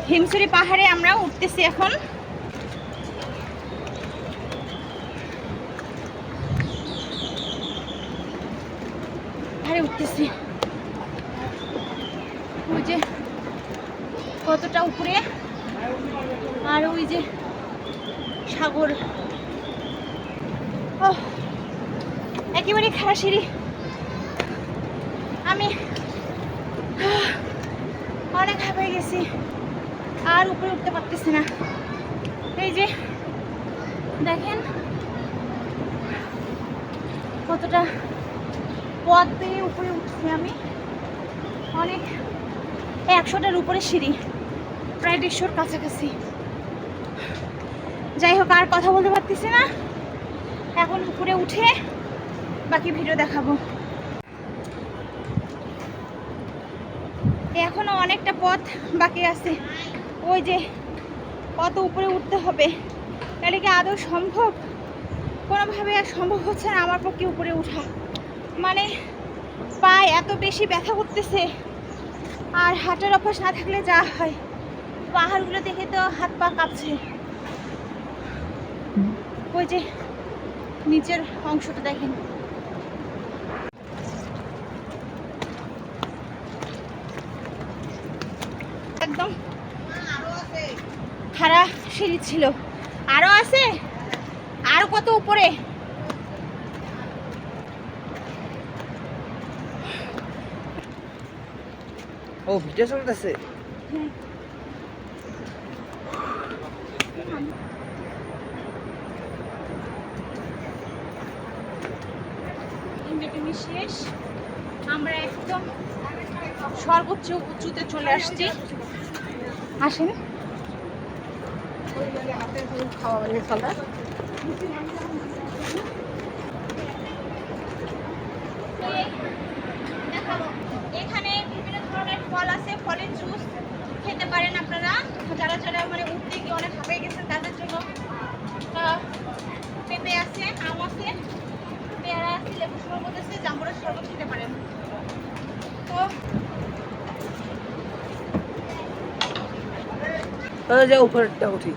হিমছড়ি পাহাড়ে আমরা উঠতেছি এখন। পাহাড়ে উঠতেছি, ওই যে কতটা উপরে, আর ওই যে সাগর। ও একেবারে খাড়া সিঁড়ি, আমি অনেক হাঁপিয়ে গেছি, আর উপরে উঠতে পারতেছি না। এই যে দেখেন কতটা পথ পেয়ে উপরে উঠছি আমি, অনেক 100টার উপরে সিঁড়ি, প্রায় 150-র কাছাকাছি। যাই হোক, আর কথা বলতে পারতেছি না, এখন উপরে উঠে বাকি ভিডিও দেখাবো। এখনো অনেকটা পথ বাকি আছে, ওই যে কত উপরে উঠতে হবে, তাহলে কি আদৌ সম্ভব? কোনোভাবে আর সম্ভব হচ্ছে না আমার পক্ষে উপরে ওঠা। মানে পায়ে এত বেশি ব্যথা করতেছে, আর হাঁটার অভ্যাস না থাকলে যা হয়, পাহাড়গুলো দেখে তো হাত পা কাঁপছে। ওই যে নিচের অংশটা দেখেন, একদম খাড়া সিঁড়ি ছিল। আরো আছে, আরো কত উপরে। ও ভিডিও চলতেছে। শেষ, আমরা একদম সর্বোচ্চ উঁচুতে চলে আসছি। আসেন, এখানে বিভিন্ন ধরনের ফল আছে, ফলের জুস খেতে পারেন আপনারা, যারা যারা মানে উঠতে গিয়ে অনেক হাঁপিয়ে গেছেন তাদের জন্য। পেঁপে আছে, আম আছে, পেয়ারা আছে, লেবু শরবত আছে, জাম্বুরের শরবত খেতে পারেন। তো যে উপরেরটা উঠি,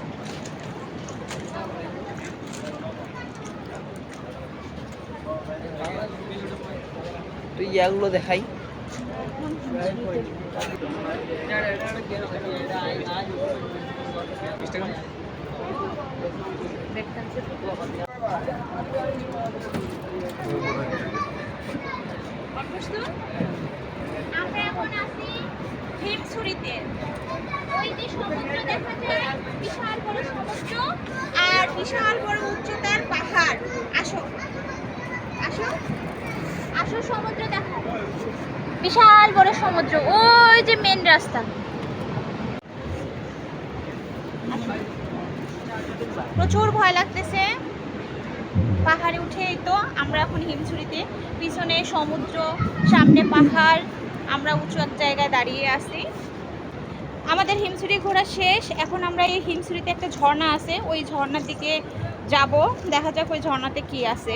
তুই এগুলো দেখাই। আমরা এখন আছি হিমছড়িতে। ওই যে সমুদ্র দেখা যায়, বিশাল বড় সমুদ্র আর বিশাল বড় উচ্চতার পাহাড়। আসো আসো আসো, সমুদ্র দেখা, বিশাল বড় সমুদ্র, ওই যে মেন রাস্তা। প্রচুর ভয় লাগতেছে পাহাড়ে উঠে। এই তো আমরা এখন হিমছড়িতে, পিছনে সমুদ্র, সামনে পাহাড়, আমরা উঁচু এক জায়গায় দাঁড়িয়ে আছি। আমাদের হিমছড়ি ঘোরা শেষ, এখন আমরা এই হিমছড়িতে একটা ঝর্ণা আছে, ওই ঝর্ণার দিকে যাব, দেখা যাক ওই ঝর্ণাতে কি আছে।